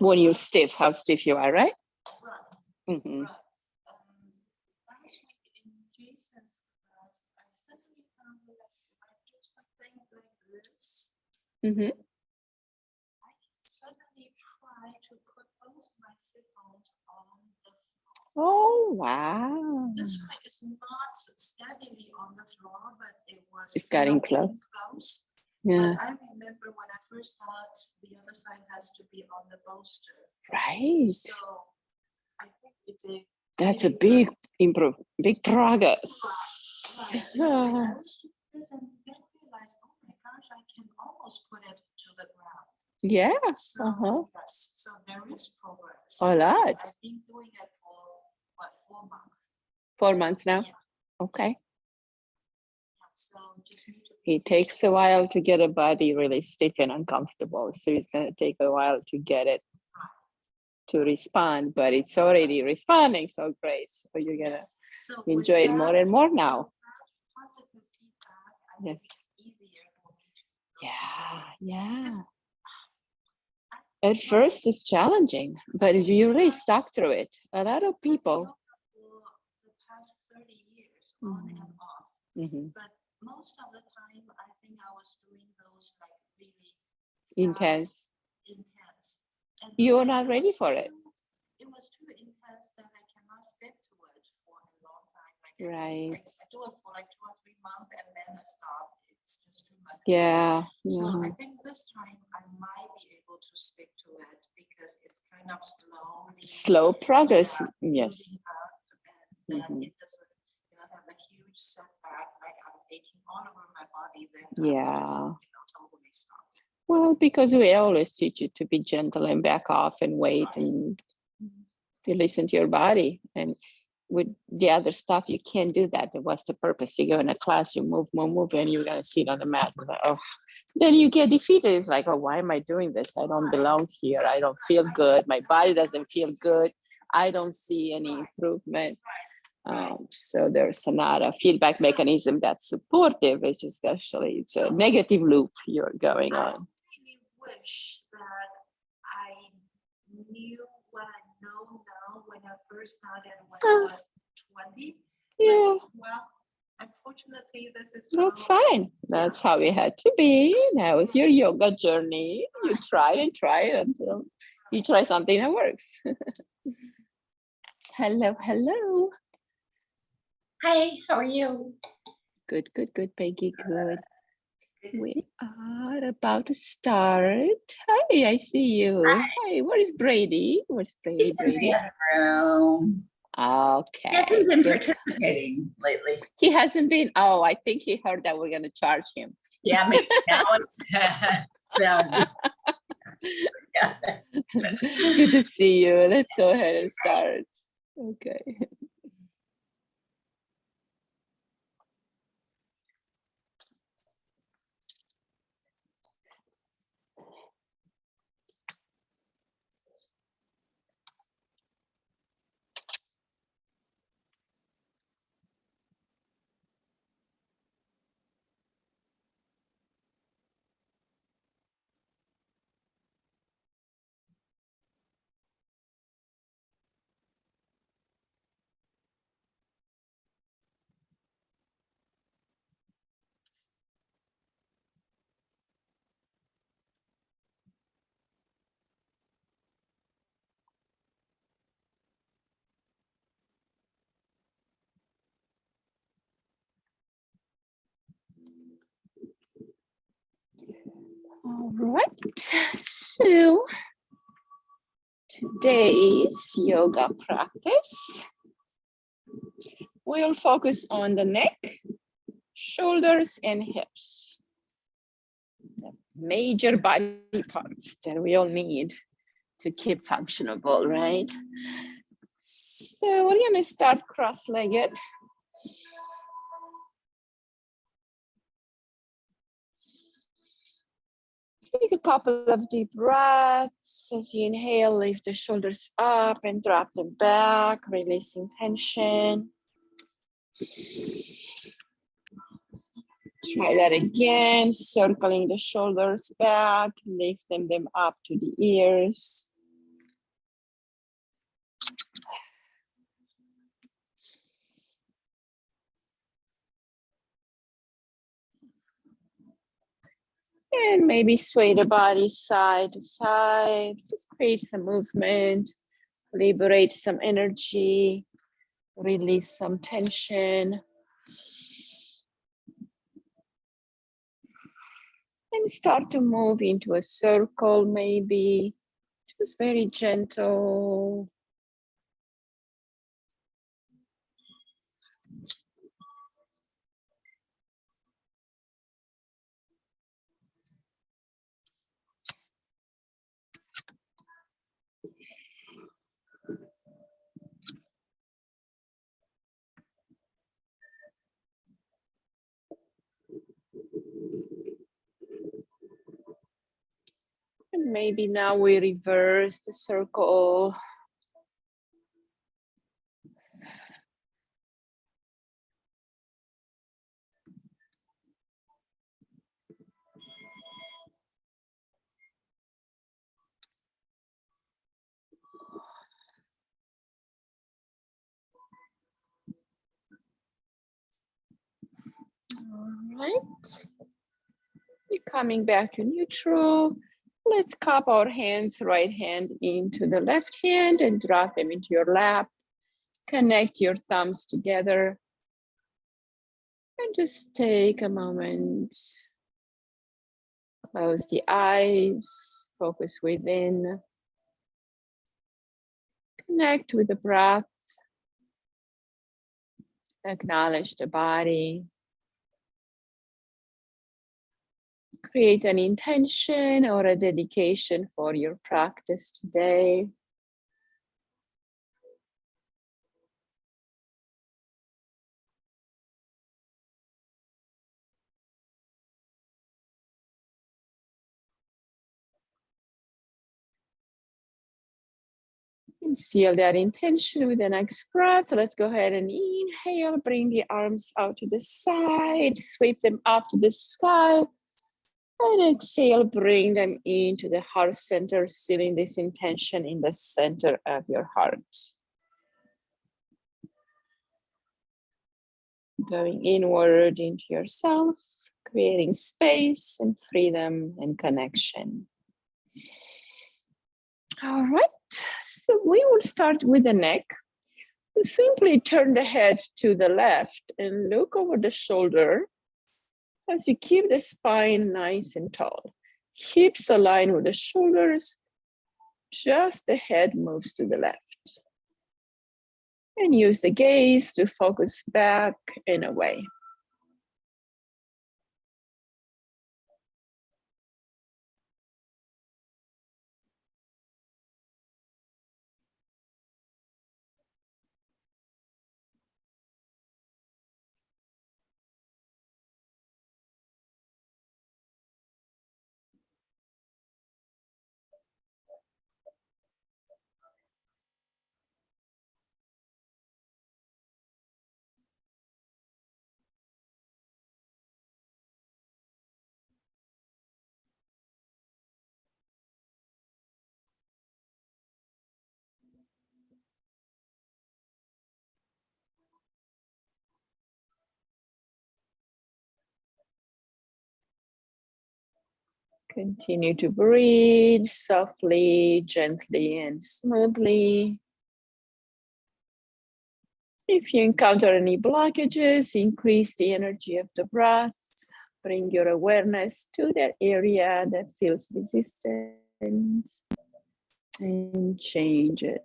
When you're stiff, how stiff you are, right? Right. Mm-hmm. Right. Last week in Jason's class, I suddenly found that if I do something like this, Mm-hmm. I can suddenly try to put both my sit bones on the floor. Oh, wow. This one is not steadily on the floor, but it was It's getting close. Yeah. But I remember when I first thought the other side has to be on the bolster. Right. So I think it's a That's a big big progress. Right. And I was doing this and then realized, oh my gosh, I can almost put it to the ground. Yeah. So yes, so there is progress. A lot. I've been doing it for what, 4 months. 4 months now. Yeah. Okay. So just need to be It takes a while to get a body really stiff and uncomfortable. So it's going to take a while to get it to respond, but it's already responding so great. So you're going to enjoy it more and more now. Positive feedback, I think it's easier for me to. Yeah. At first it's challenging, but you really stuck through it. A lot of people. For the past 30 years, on and off. Mm-hmm. But most of the time, I think I was doing those like really Intense. And you're not ready for it. It was too intense that I cannot stick to it for a long time. Like right. I do it for like 2 or 3 months and then I stop. It's just too much. Yeah. So I think this time I might be able to stick to it because it's kind of slow progress. Yes. And then it doesn't have a huge setback like I'm aching all over my body. Then totally stop. Well, because we always teach you to be gentle and back off and wait and you listen to your body. And with the other stuff, you can't do that. What's the purpose? You go in a class, you move, and you're going to sit on the mat. Like, oh. Then you get defeated. It's like, oh, why am I doing this? I don't belong here. I don't feel good. My body doesn't feel good. I don't see any improvement. So there's not a feedback mechanism that's supportive. It's just actually, it's a negative loop you're going on. I really wish that I knew what I know now when I first started when I was 20. Yeah. Well, unfortunately, this is that's fine. That's how it had to be. That was your yoga journey. You try it until you try something that works. Hello. Hi, how are you? Good, Peggy, good. We are about to start. Hi, I see you. Hi, where's Brady? Where's Brady? He's in the other room. Okay. He hasn't been participating lately. He hasn't been. Oh, I think he heard that we're going to charge him. Yeah, maybe now it's Good to see you. Let's go ahead and start. Okay. All right, so today's yoga practice, we'll focus on the neck, shoulders, and hips. The major body parts that we all need to keep functionable, right? So we're gonna start cross-legged. Take a couple of deep breaths. As you inhale, lift the shoulders up and drop them back, releasing tension. Try that again, circling the shoulders back, lifting them up to the ears. And maybe sway the body side to side. Just create some movement, liberate some energy, release some tension. And start to move into a circle, maybe. Just very gentle. And maybe now we reverse the circle. All right. Coming back to neutral. Let's cup our hands, right hand into the left hand and drop them into your lap. Connect your thumbs together. And just take a moment. Close the eyes, focus within. Connect with the breath. Acknowledge the body. Create an intention or a dedication for your practice today. And seal that intention with the next breath. Let's go ahead and inhale. Bring the arms out to the side. Sweep them up to the sky. And exhale, bring them into the heart center, sealing this intention in the center of your heart. Going inward into yourself, creating space and freedom and connection. All right, so we will start with the neck. Simply turn the head to the left and look over the shoulder as you keep the spine nice and tall. Hips align with the shoulders, just the head moves to the left. And use the gaze to focus back and away. Continue to breathe softly, gently, and smoothly. If you encounter any blockages, increase the energy of the breath. Bring your awareness to that area that feels resistant and change it.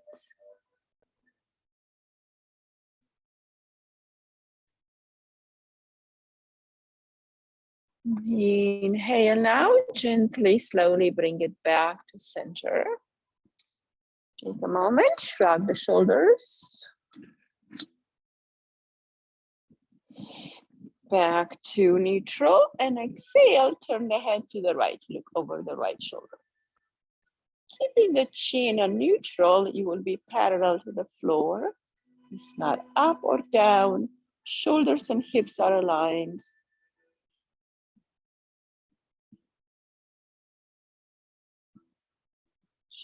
Inhale now, gently, slowly bring it back to center. Take a moment, shrug the shoulders. Back to neutral and exhale, turn the head to the right, look over the right shoulder. Keeping the chin on neutral, you will be parallel to the floor. It's not up or down. Shoulders and hips are aligned.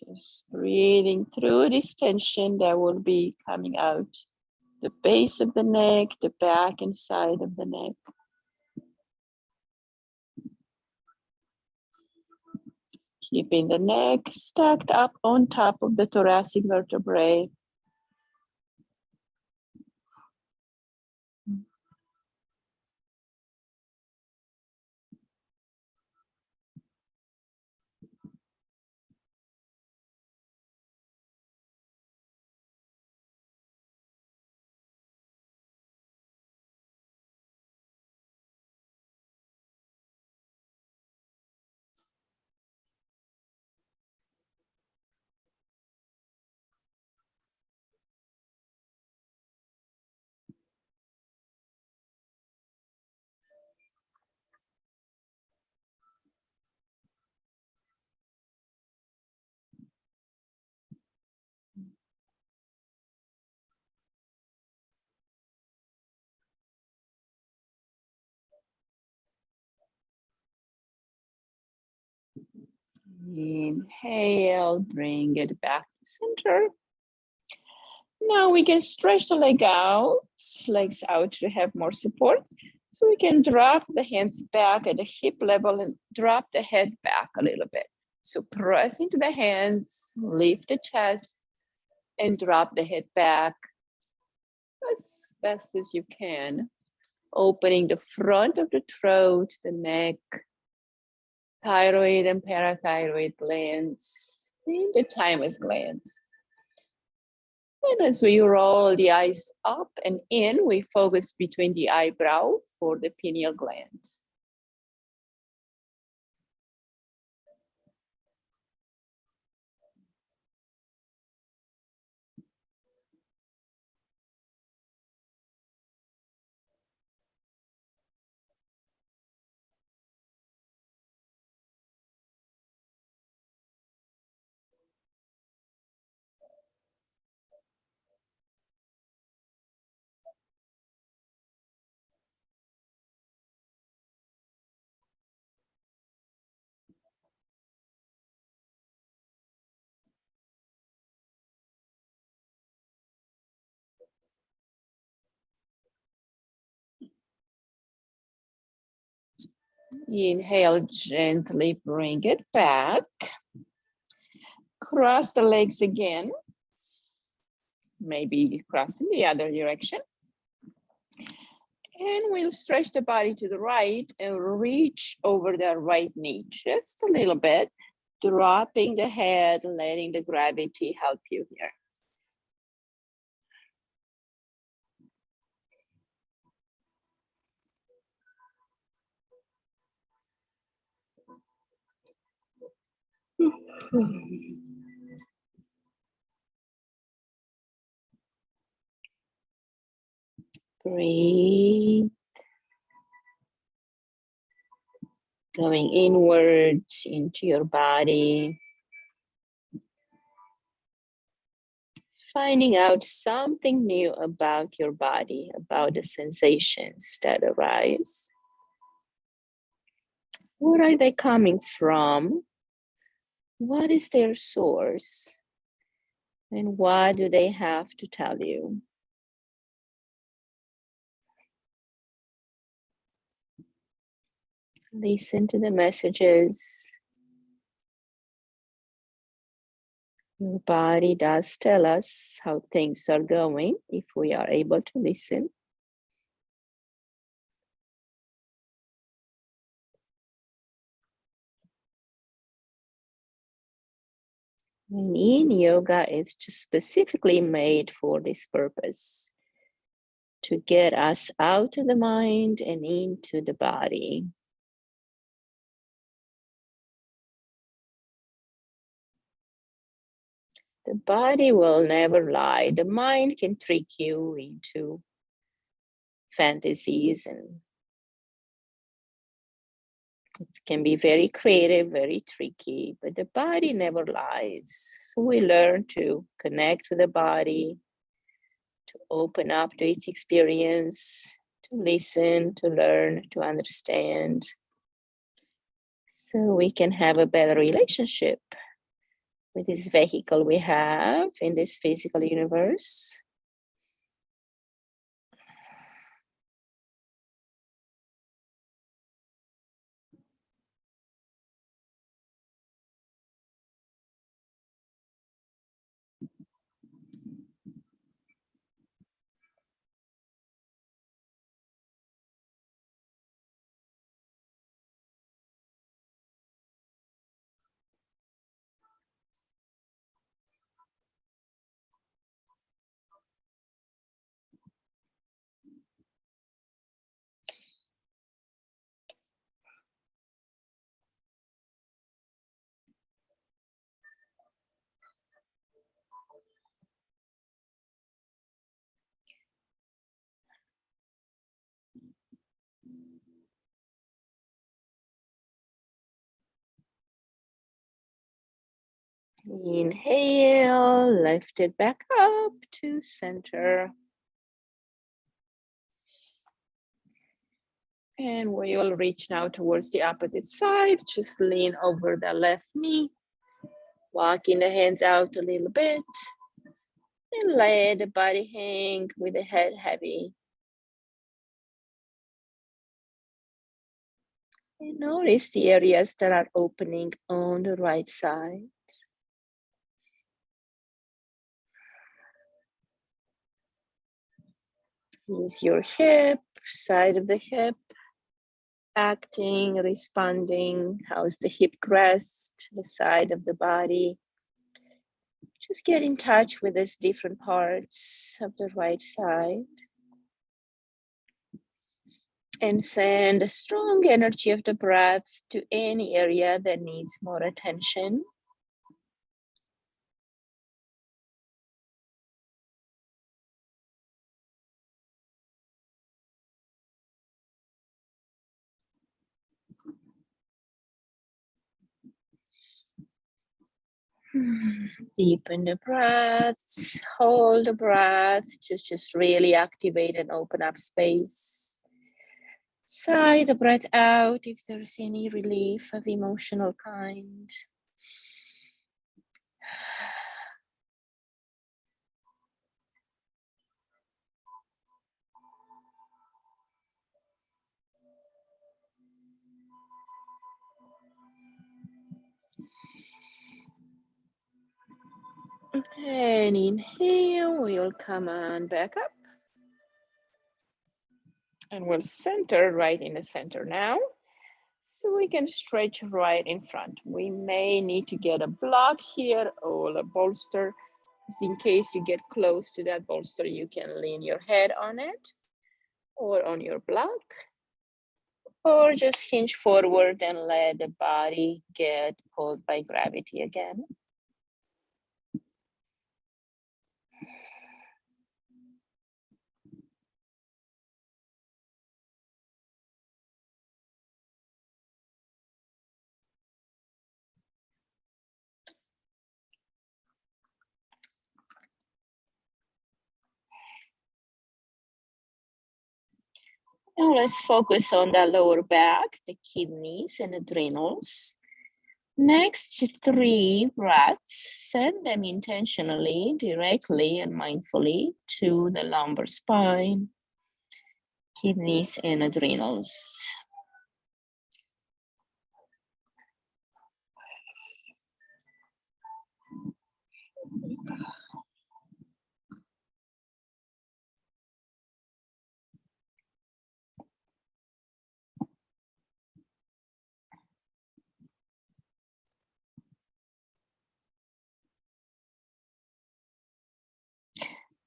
Just breathing through this tension that will be coming out the base of the neck, the back and side of the neck. Keeping the neck stacked up on top of the thoracic vertebrae. Inhale, bring it back to center. Now we can stretch the legs out to have more support. So we can drop the hands back at the hip level and drop the head back a little bit. So press into the hands, lift the chest, and drop the head back as best as you can. Opening the front of the throat, the neck, thyroid and parathyroid glands, and the thymus gland. And as we roll the eyes up and in, we focus between the eyebrow for the pineal gland. Inhale, gently bring it back. Cross the legs again. Maybe cross in the other direction. And we'll stretch the body to the right and reach over the right knee just a little bit, dropping the head, letting the gravity help you here. Breathe. Going inwards into your body. Finding out something new about your body, about the sensations that arise. Where are they coming from? What is their source? And what do they have to tell you? Listen to the messages. Your body does tell us how things are going if we are able to listen. And yin yoga is just specifically made for this purpose, to get us out of the mind and into the body. The body will never lie. The mind can trick you into fantasies, and it can be very creative, very tricky, but the body never lies. So we learn to connect with the body, to open up to its experience, to listen, to learn, to understand, so we can have a better relationship with this vehicle we have in this physical universe. Inhale, lift it back up to center. And we will reach now towards the opposite side. Just lean over the left knee, walking the hands out a little bit, and let the body hang with the head heavy. And notice the areas that are opening on the right side. Is your hip, side of the hip, acting, responding? How's the hip crest, the side of the body? Just get in touch with these different parts of the right side. And send the strong energy of the breath to any area that needs more attention. Deepen the breaths, hold the breath, just really activate and open up space. Sigh the breath out if there's any relief of emotional kind. And inhale, we'll come on back up. And we'll center right in the center now. So we can stretch right in front. We may need to get a block here or a bolster. Just in case you get close to that bolster, you can lean your head on it or on your block. Or just hinge forward and let the body get pulled by gravity again. Now let's focus on the lower back, the kidneys and adrenals. Next 3 breaths, send them intentionally, directly and mindfully to the lumbar spine, kidneys and adrenals.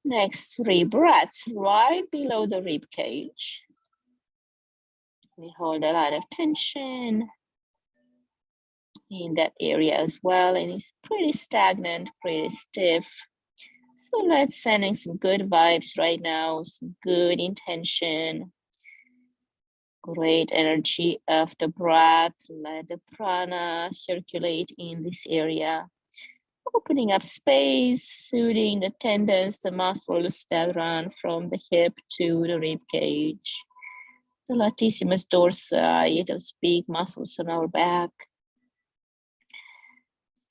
Next 3 breaths right below the rib cage. We hold a lot of tension in that area as well, and it's pretty stagnant, pretty stiff. So let's send in some good vibes right now, some good intention, great energy of the breath. Let the prana circulate in this area. Opening up space, soothing the tendons, the muscles that run from the hip to the rib cage. The latissimus dorsi, those big muscles on our back.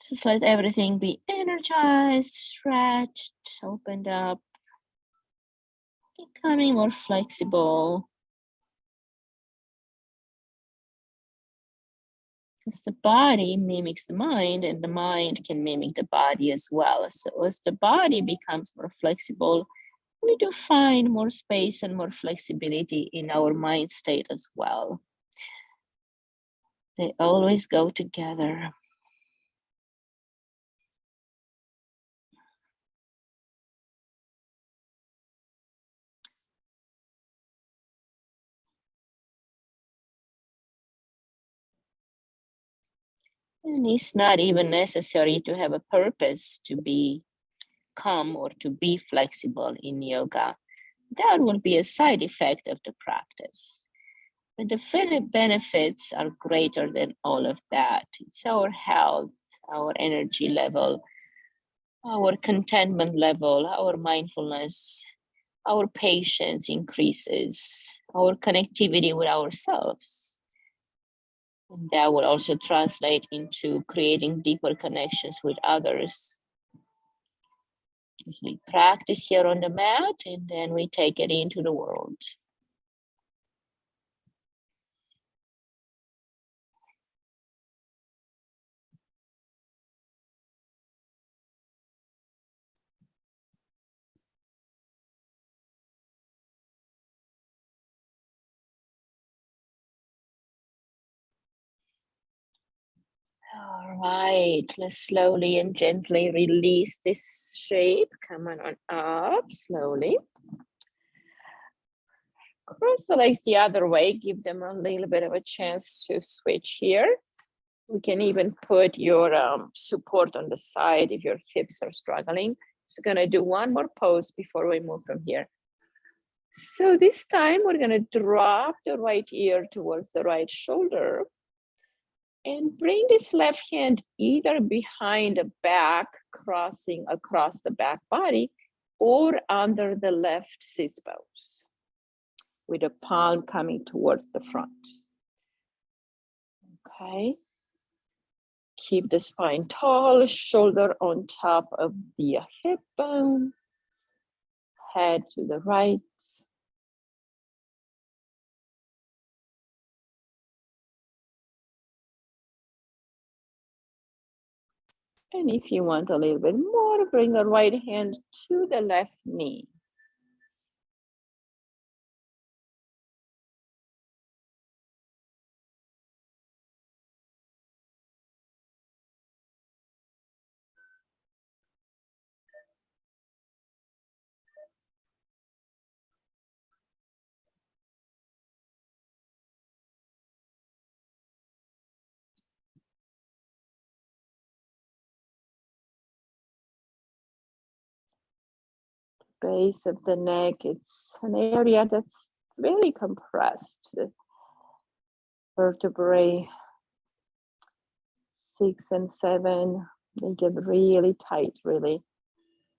Just let everything be energized, stretched, opened up, becoming more flexible. Because the body mimics the mind and the mind can mimic the body as well. So as the body becomes more flexible, we do find more space and more flexibility in our mind state as well. They always go together. And it's not even necessary to have a purpose to be calm or to be flexible in yoga. That will be a side effect of the practice. But the benefits are greater than all of that. It's our health, our energy level, our contentment level, our mindfulness, our patience increases, our connectivity with ourselves. And that will also translate into creating deeper connections with others. As we practice here on the mat, and then we take it into the world. All right, let's slowly and gently release this shape. Come on up, slowly. Cross the legs the other way, give them a little bit of a chance to switch here. We can even put your support on the side if your hips are struggling. So gonna do one more pose before we move from here. So this time we're gonna drop the right ear towards the right shoulder and bring this left hand either behind the back, crossing across the back body, or under the left sit bones, with the palm coming towards the front. Okay. Keep the spine tall, shoulder on top of the hip bone, head to the right. And if you want a little bit more, bring the right hand to the left knee. Base of the neck, it's an area that's very compressed. The vertebrae 6 and 7, they get really tight, really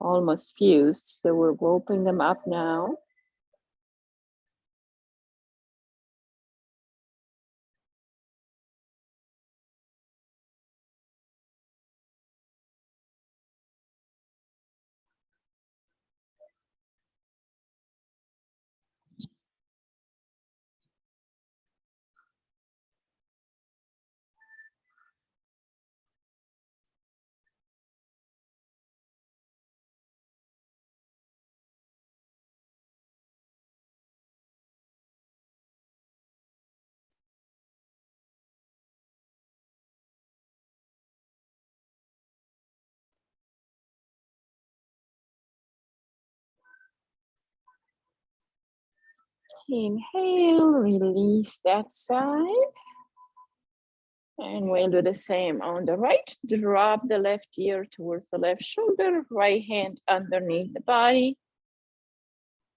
almost fused. So we're opening them up now. Inhale, release that side. And we'll do the same on the right. Drop the left ear towards the left shoulder, right hand underneath the body,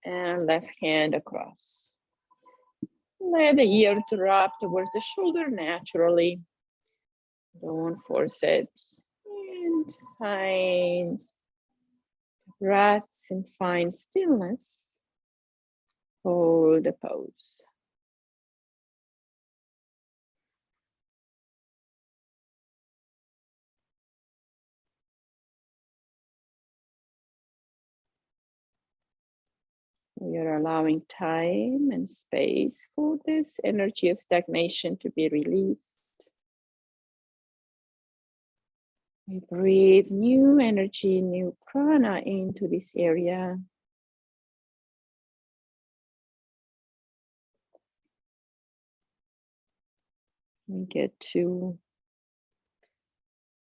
and left hand across. Let the ear drop towards the shoulder naturally. Don't force it. And find breaths and find stillness. Hold the pose. We are allowing time and space for this energy of stagnation to be released. We breathe new energy, new prana into this area. We get to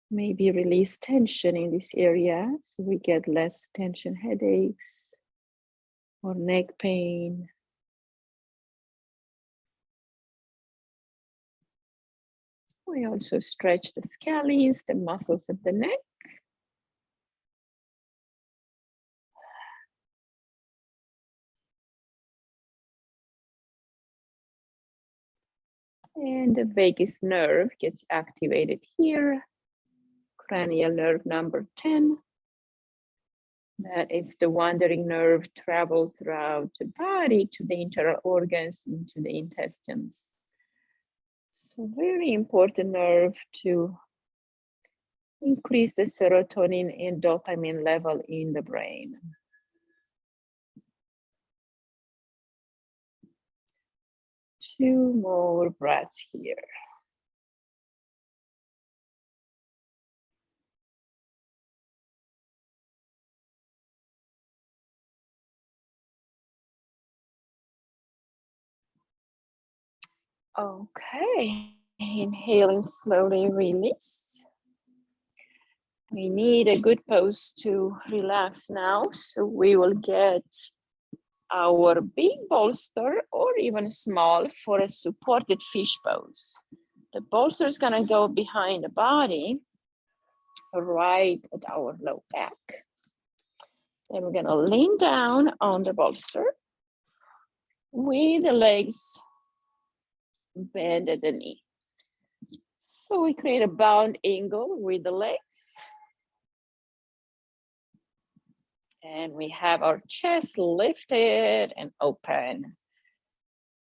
maybe release tension in this area, so we get less tension headaches or neck pain. We also stretch the scallies, the muscles of the neck. And the vagus nerve gets activated here. cranial nerve number 10. That is the wandering nerve travels throughout the body to the internal organs, into the intestines. So very important nerve to increase the serotonin and dopamine level in the brain. Two more breaths here. Okay, inhaling slowly, release. We need a good pose to relax now, so we will get our big bolster or even small for a supported fish pose. The bolster is gonna go behind the body, right at our low back. Then we're gonna lean down on the bolster with the legs bend at the knee. So we create a bound angle with the legs. And we have our chest lifted and open.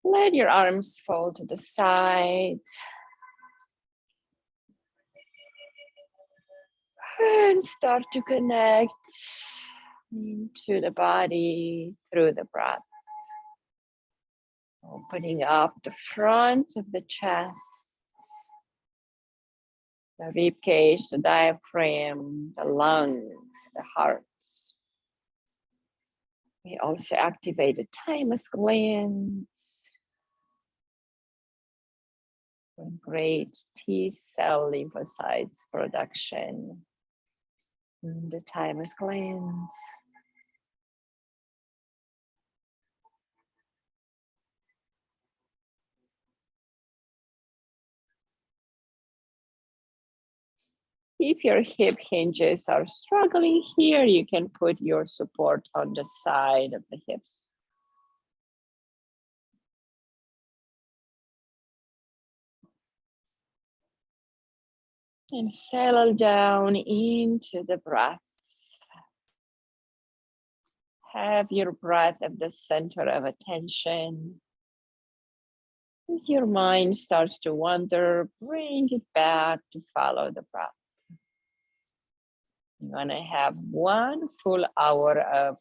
Let your arms fall to the side. And start to connect into the body through the breath. Opening up the front of the chest, the rib cage, the diaphragm, the lungs, the heart. We also activate the thymus glands. Great T cell lymphocytes production in the thymus glands. If your hip hinges are struggling here, you can put your support on the side of the hips. And settle down into the breath. Have your breath at the center of attention. As your mind starts to wander, bring it back to follow the breath. You're gonna have 1 full hour of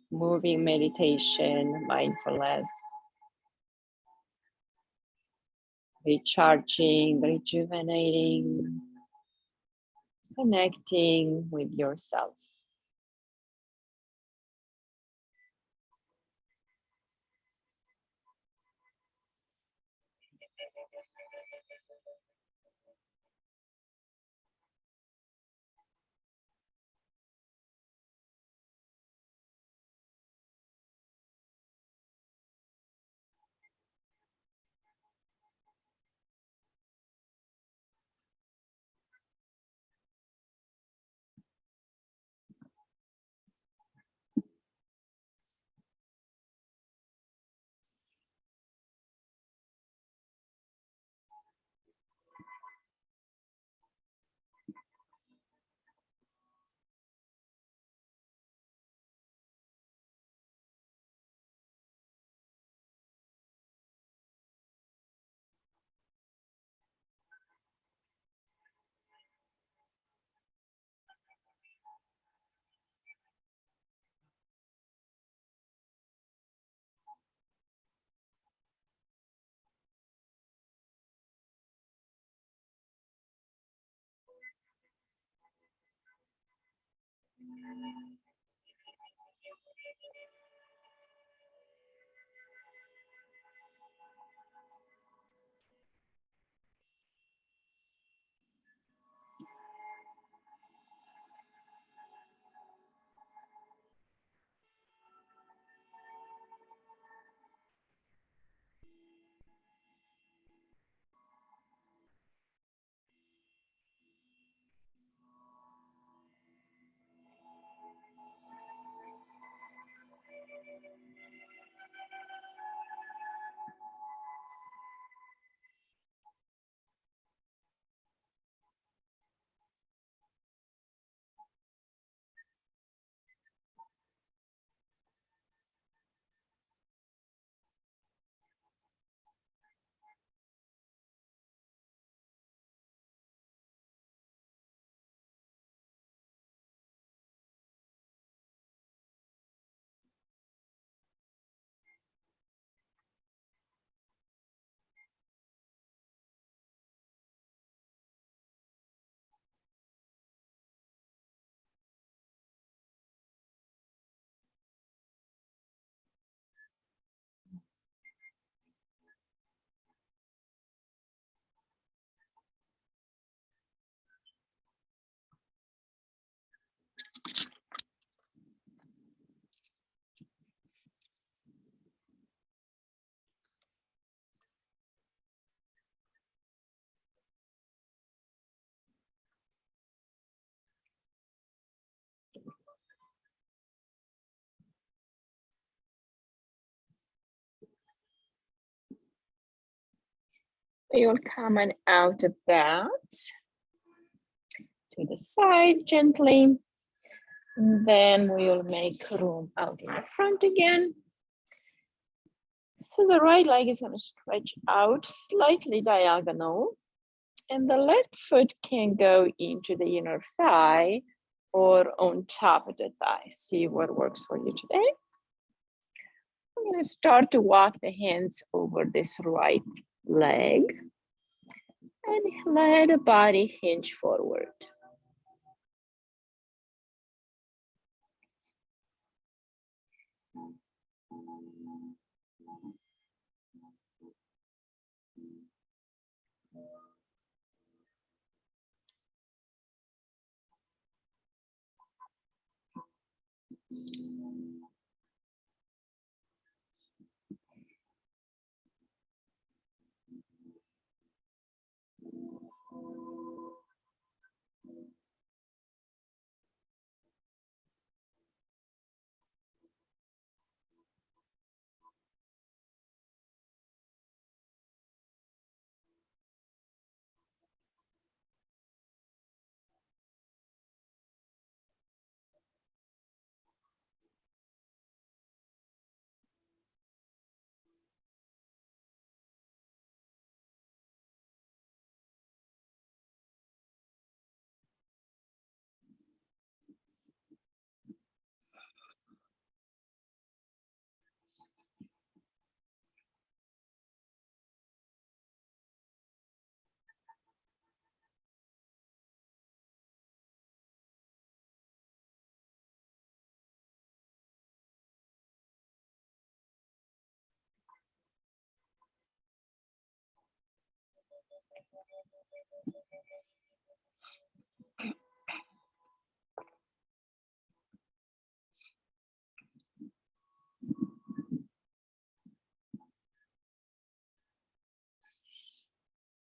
moving meditation, mindfulness, recharging, rejuvenating, connecting with yourself. We will come on out of that to the side gently. And then we will make room out in the front again. So the right leg is going to stretch out slightly diagonal, and the left foot can go into the inner thigh or on top of the thigh. See what works for you today. I'm going to start to walk the hands over this right leg and let the body hinge forward.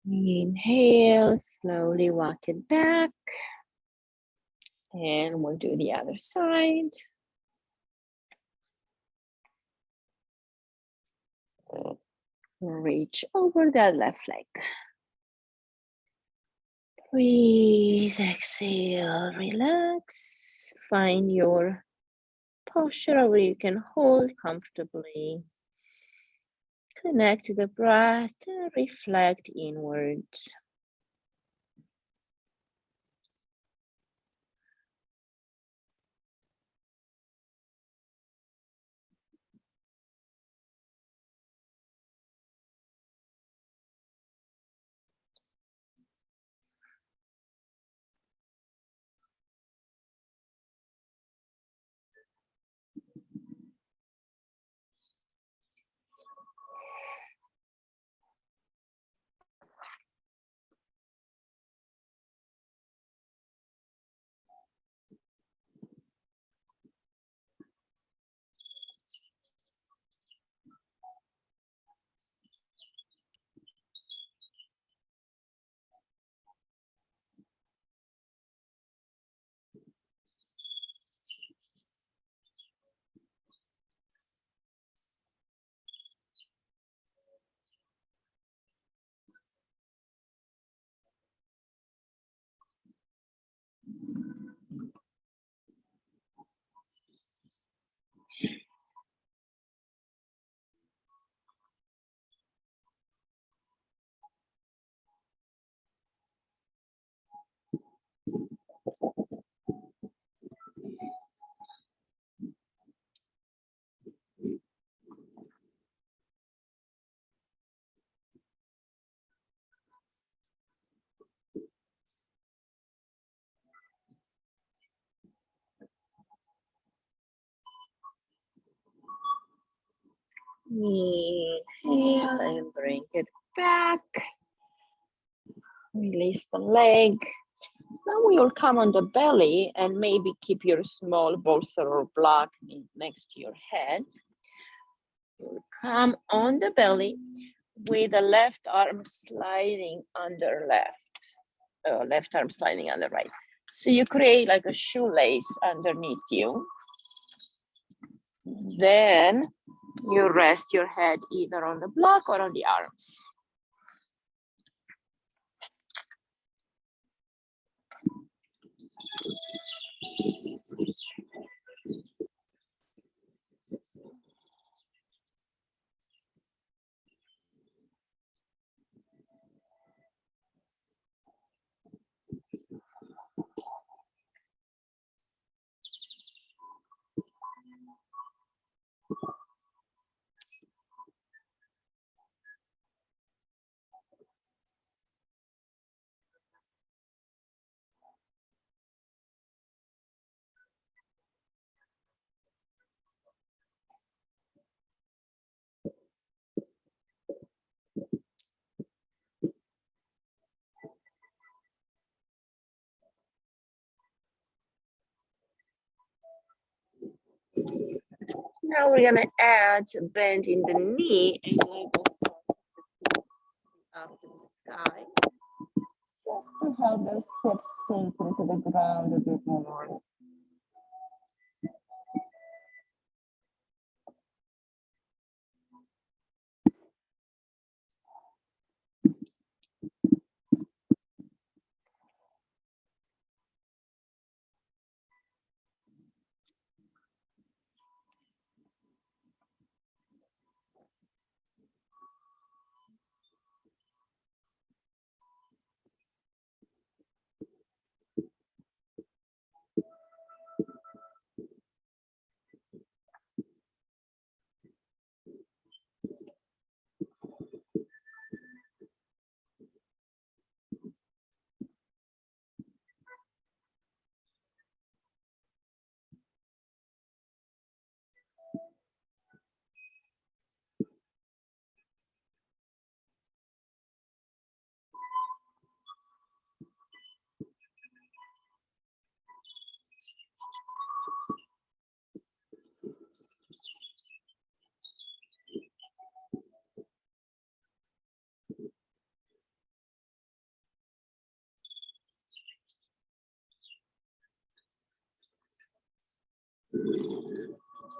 Inhale, slowly walk it back. And we'll do the other side. Reach over that left leg. Breathe, exhale, relax. Find your posture where you can hold comfortably. Connect to the breath and reflect inwards. Inhale and bring it back. Release the leg. Now we will come on the belly and maybe keep your small bolster or block next to your head. You'll come on the belly with the left arm sliding under left arm sliding on the right. So you create like a shoelace underneath you. Then you rest your head either on the block or on the arms. Now we're gonna add a bend in the knee and let the soles of the feet up to the sky, just to help those hips sink into the ground a bit more.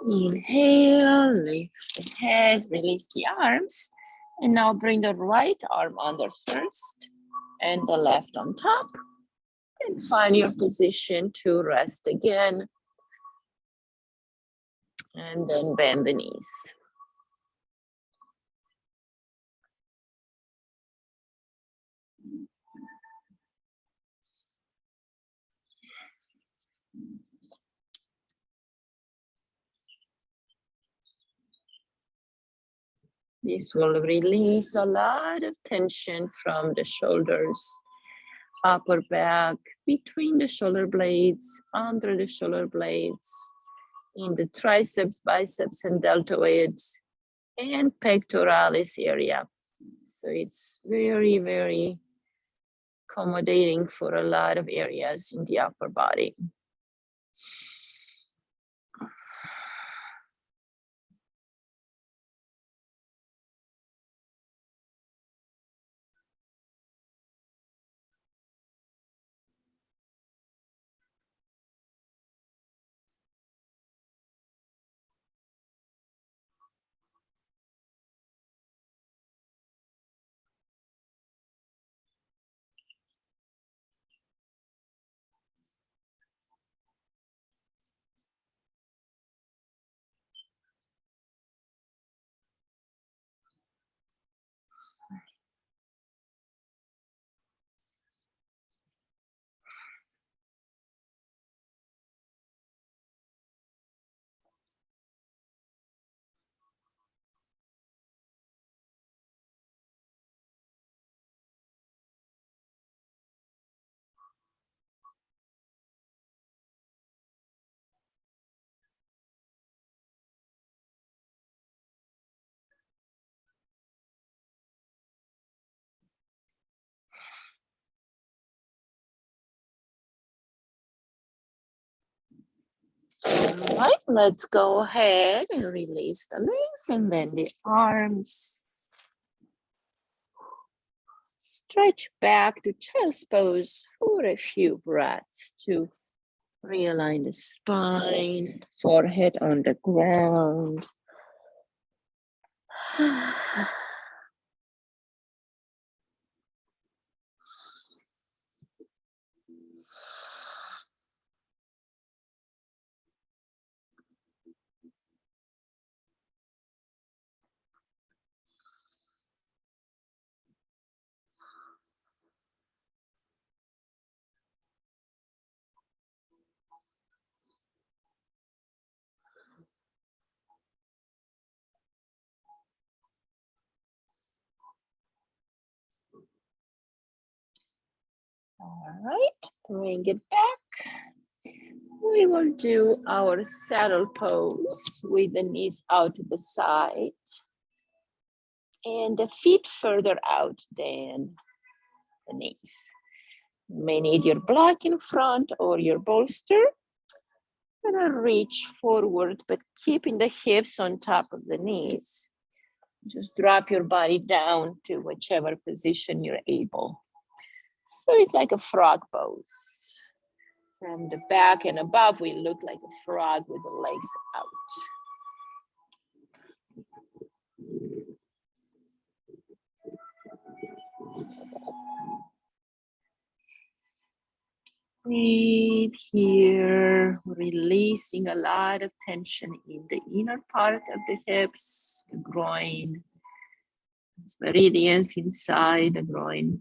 Inhale, lift the head, release the arms, and now bring the right arm under first and the left on top, and find your position to rest again, and then bend the knees. This will release a lot of tension from the shoulders, upper back, between the shoulder blades, under the shoulder blades, in the triceps, biceps, and deltoids, and pectoralis area. So it's very, very accommodating for a lot of areas in the upper body. All right, let's go ahead and release the legs and then the arms. Stretch back to child's pose for a few breaths to realign the spine, forehead on the ground. All right, bring it back. We will do our saddle pose with the knees out to the side and the feet further out than the knees. You may need your block in front or your bolster. Gonna reach forward, but keeping the hips on top of the knees. Just drop your body down to whichever position you're able. So it's like a frog pose. From the back and above, we look like a frog with the legs out. Breathe here, releasing a lot of tension in the inner part of the hips, the groin, meridians inside the groin.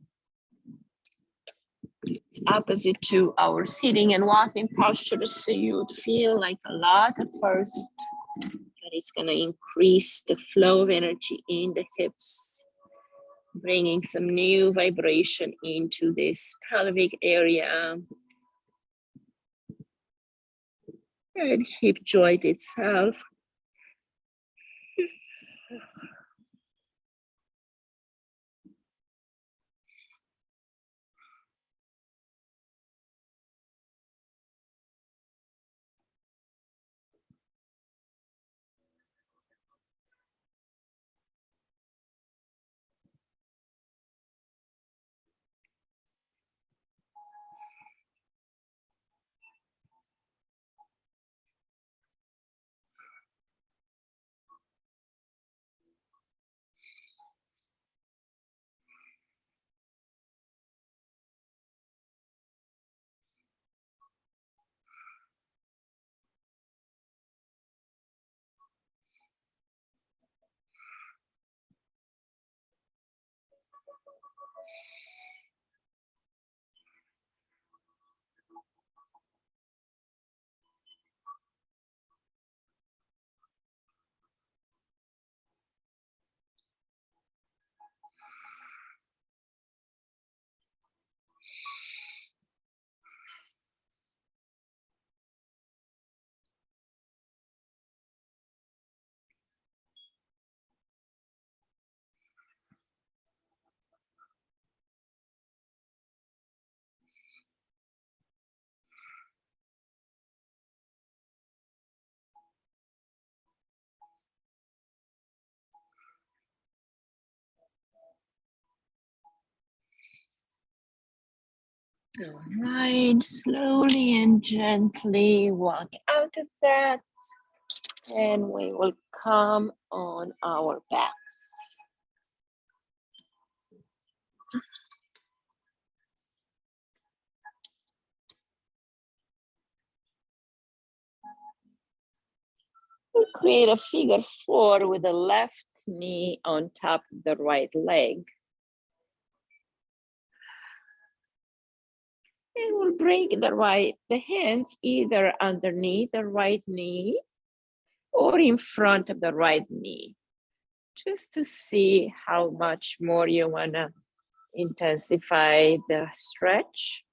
Opposite to our sitting and walking posture, so you would feel like a lot at first, but it's going to increase the flow of energy in the hips, bringing some new vibration into this pelvic area and hip joint itself. All right, slowly and gently walk out of that, and we will come on our backs. We'll create a figure 4 with the left knee on top of the right leg. And we'll bring the hands either underneath the right knee or in front of the right knee, just to see how much more you wanna intensify the stretch,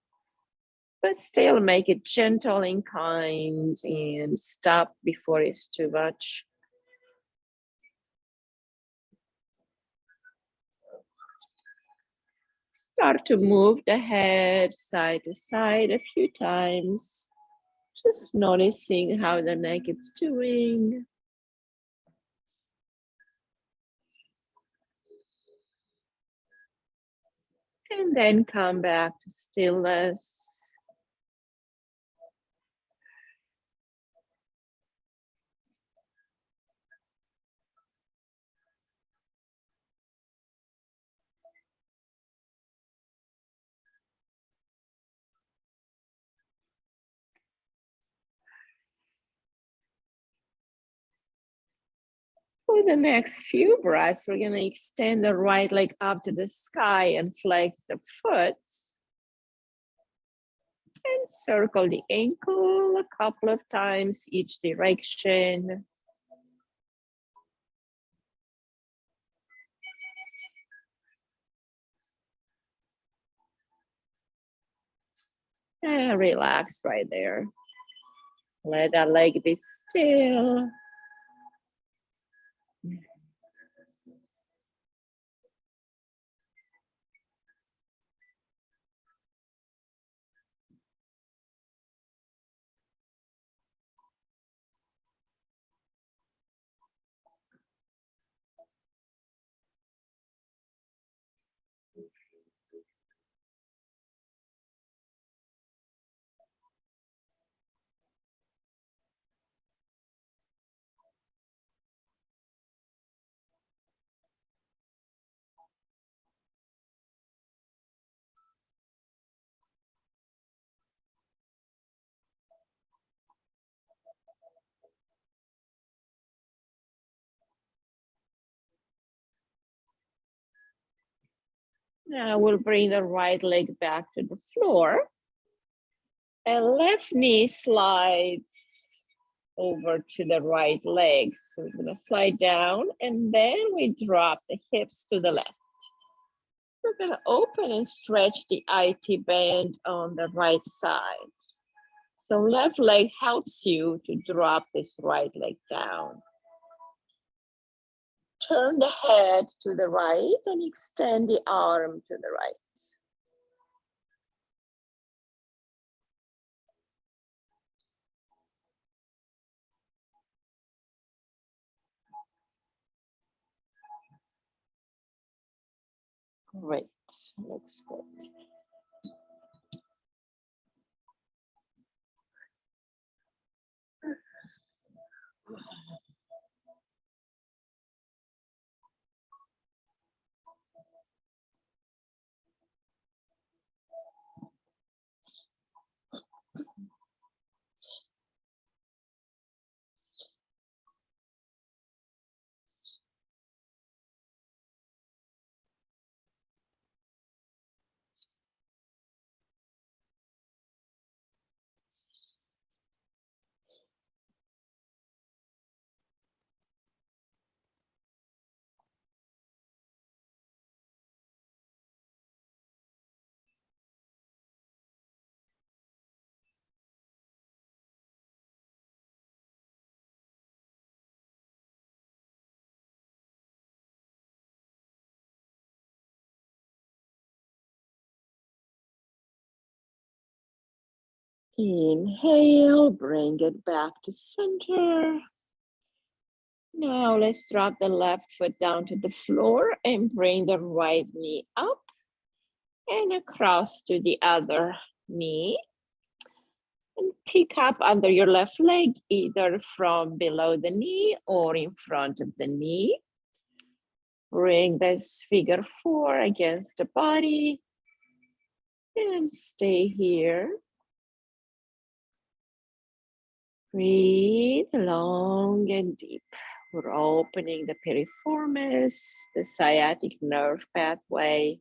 but still make it gentle and kind and stop before it's too much. Start to move the head side to side a few times, just noticing how the neck is doing. And then come back to stillness. For the next few breaths, we're going to extend the right leg up to the sky and flex the foot. And circle the ankle a couple of times each direction. And relax right there. Let that leg be still. Now we'll bring the right leg back to the floor. And left knee slides over to the right leg. So it's gonna slide down and then we drop the hips to the left. We're gonna open and stretch the IT band on the right side. So left leg helps you to drop this right leg down. Turn the head to the right and extend the arm to the right. Great, looks good. Inhale, bring it back to center. Now let's drop the left foot down to the floor and bring the right knee up and across to the other knee. And pick up under your left leg, either from below the knee or in front of the knee. Bring this figure 4 against the body and stay here. Breathe long and deep. We're opening the piriformis, the sciatic nerve pathway.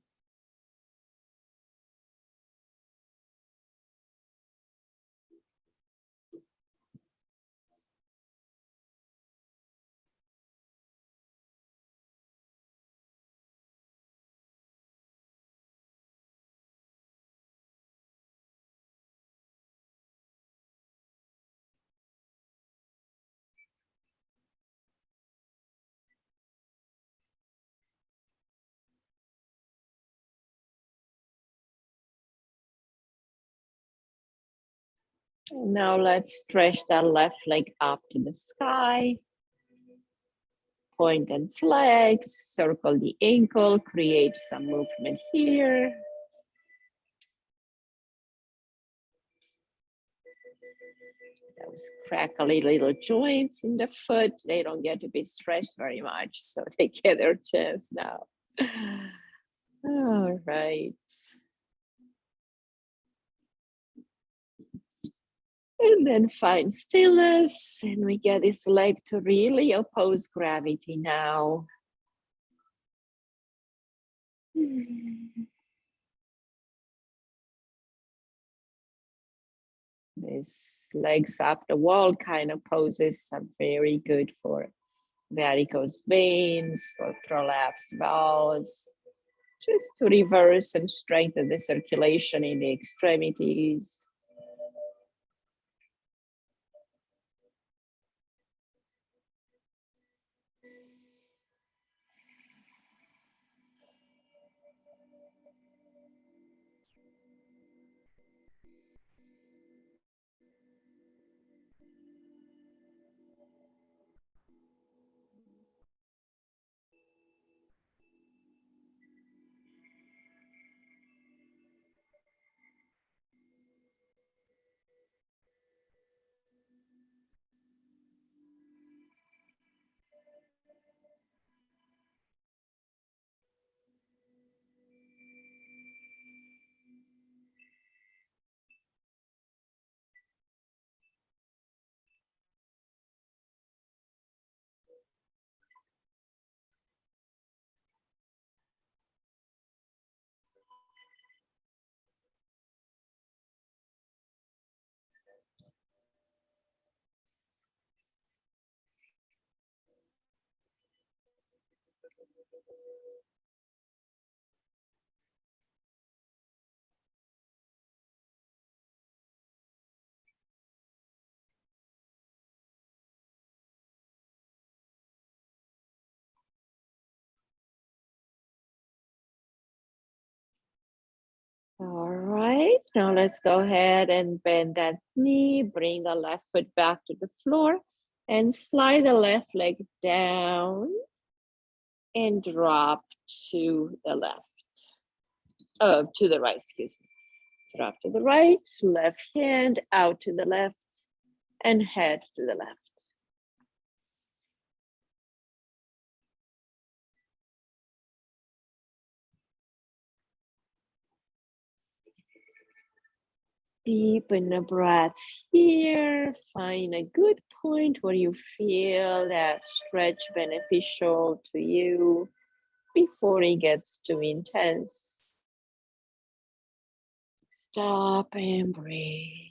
And now let's stretch that left leg up to the sky. Point and flex, circle the ankle, create some movement here. Those crackly little joints in the foot, they don't get to be stretched very much, so they get their chance now. All right. And then find stillness, and we get this leg to really oppose gravity now. This legs up the wall kind of poses are very good for varicose veins, for prolapsed valves, just to reverse and strengthen the circulation in the extremities. All right, now let's go ahead and bend that knee, bring the left foot back to the floor and slide the left leg down and drop to the left, to the right, excuse me. Drop to the right, left hand out to the left and head to the left. Deepen the breaths here. Find a good point where you feel that stretch beneficial to you before it gets too intense. Stop and breathe.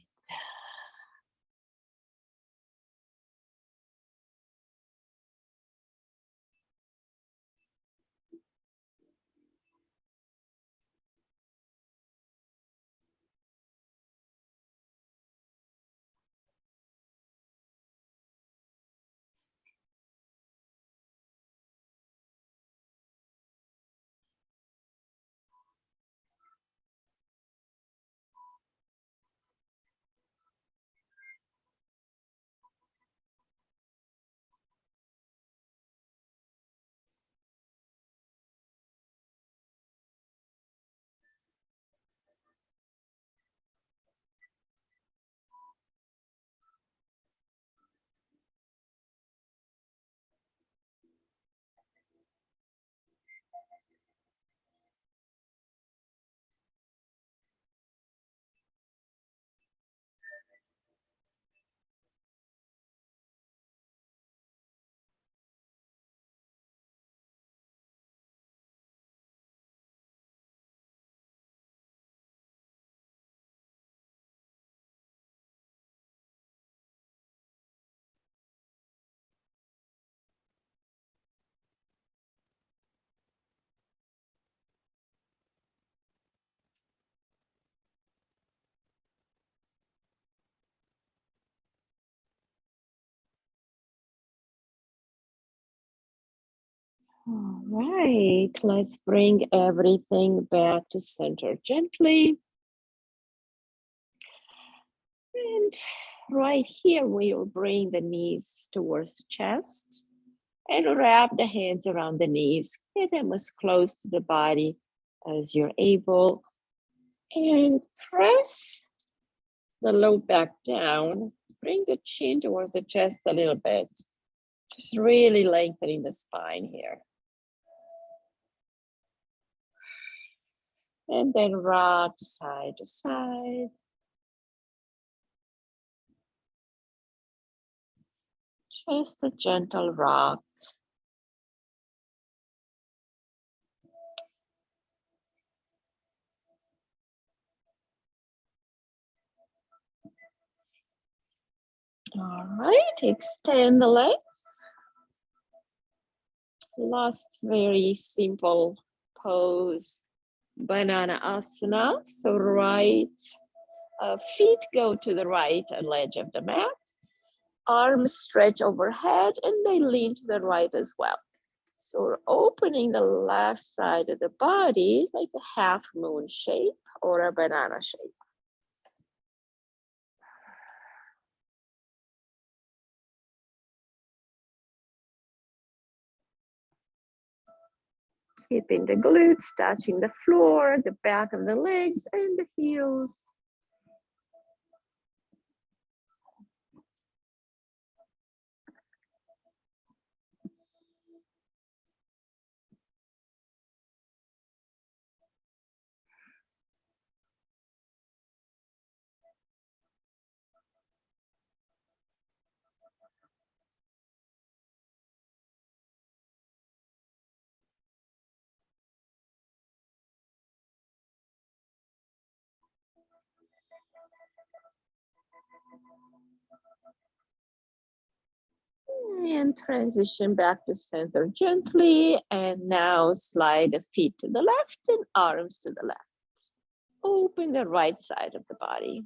All right, let's bring everything back to center gently. And right here, we will bring the knees towards the chest and wrap the hands around the knees. Get them as close to the body as you're able. And press the low back down. Bring the chin towards the chest a little bit. Just really lengthening the spine here. And then rock side to side. Just a gentle rock. All right, extend the legs. Last very simple pose, banana asana. So right feet go to the right ledge of the mat. Arms stretch overhead and they lean to the right as well. So we're opening the left side of the body like a half moon shape or a banana shape. Keeping the glutes touching the floor, the back of the legs and the heels. And transition back to center gently. And now slide the feet to the left and arms to the left. Open the right side of the body.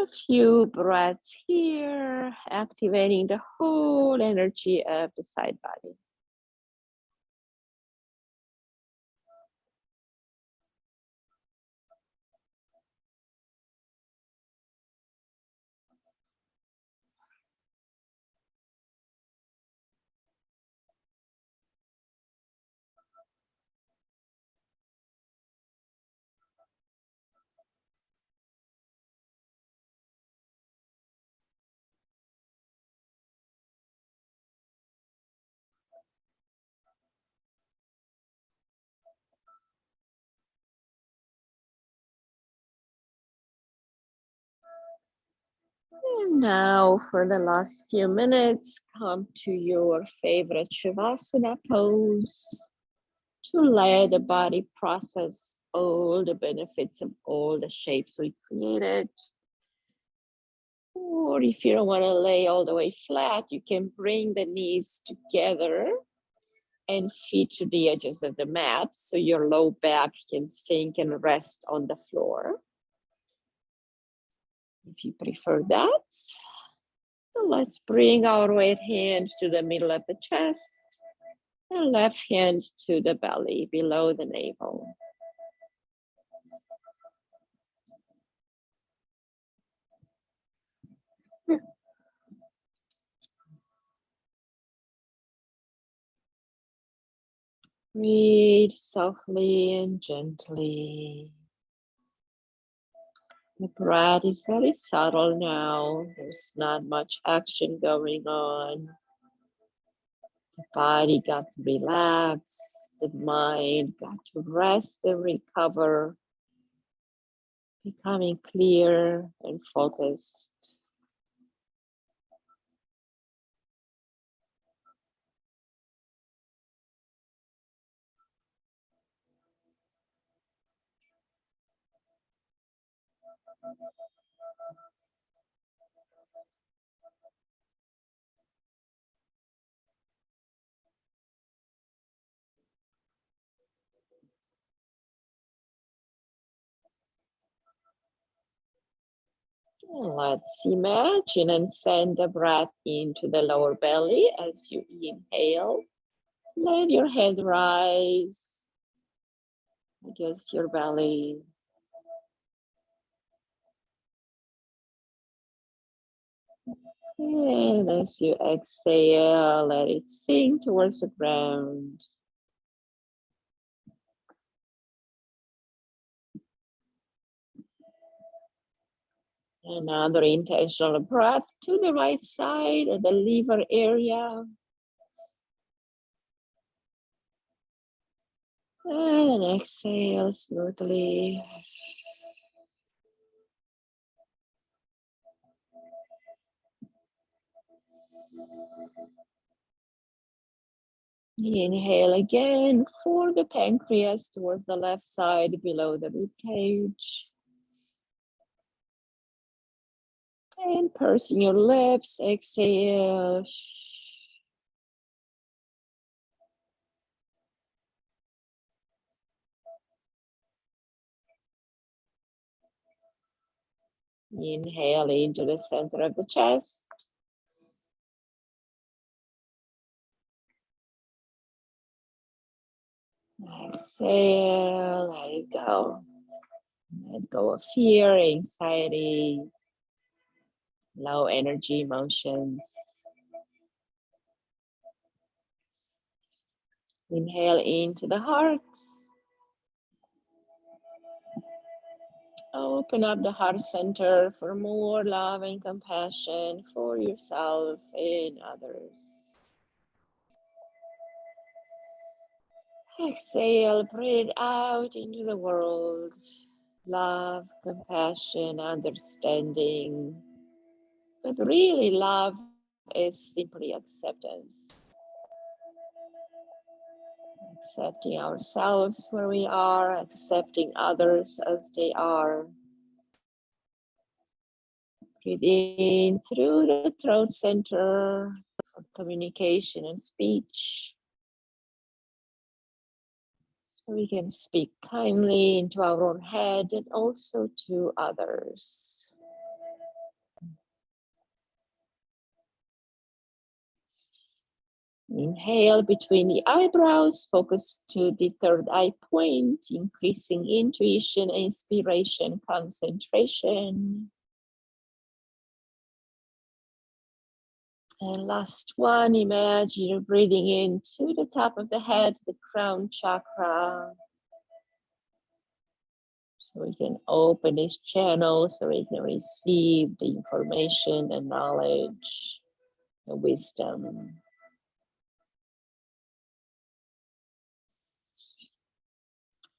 A few breaths here, activating the whole energy of the side body. And now for the last few minutes, come to your favorite Shavasana pose to let the body process all the benefits of all the shapes we created. Or if you don't want to lay all the way flat, you can bring the knees together and feet to the edges of the mat so your low back can sink and rest on the floor. If you prefer that, so let's bring our right hand to the middle of the chest and left hand to the belly below the navel. Breathe softly and gently. The breath is very subtle now. There's not much action going on. The body got to relax. The mind got to rest and recover, becoming clear and focused. Let's imagine and send the breath into the lower belly as you inhale. Let your head rise against your belly. And as you exhale, let it sink towards the ground. Another intentional breath to the right side of the liver area. And exhale smoothly. Inhale again for the pancreas towards the left side below the rib cage. And pursing your lips, exhale. Inhale into the center of the chest. Exhale, let it go. Let go of fear, anxiety, low energy emotions. Inhale into the heart. Open up the heart center for more love and compassion for yourself and others. Exhale, breathe out into the world. Love, compassion, understanding. But really, love is simply acceptance. Accepting ourselves where we are, accepting others as they are. Breathe in through the throat center for communication and speech. So we can speak kindly into our own head and also to others. Inhale between the eyebrows, focus to the third eye point, increasing intuition, inspiration, concentration. And last one, imagine you're breathing into the top of the head, the crown chakra. So we can open this channel so we can receive the information and knowledge, the wisdom.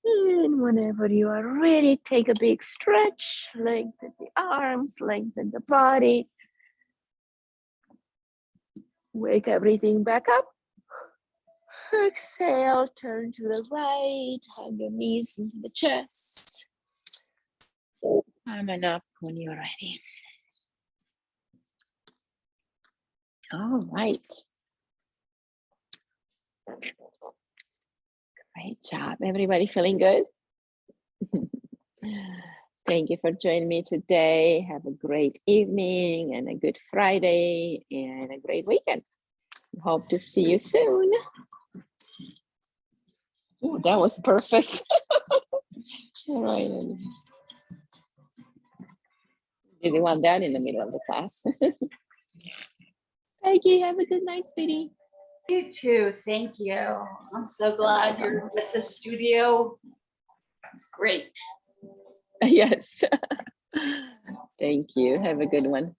And whenever you are ready, take a big stretch, lengthen the arms, lengthen the body. Wake everything back up. Exhale, turn to the right, hug your knees into the chest. Come on up when you're ready. All right. Great job. Everybody feeling good? Thank you for joining me today. Have a great evening and a good Friday and a great weekend. Hope to see you soon. Ooh, that was perfect. All right. Didn't want that in the middle of the class. Peggy, have a good night, sweetie. You too. Thank you. I'm so glad you're with the studio. It's great. Yes. Thank you. Have a good one.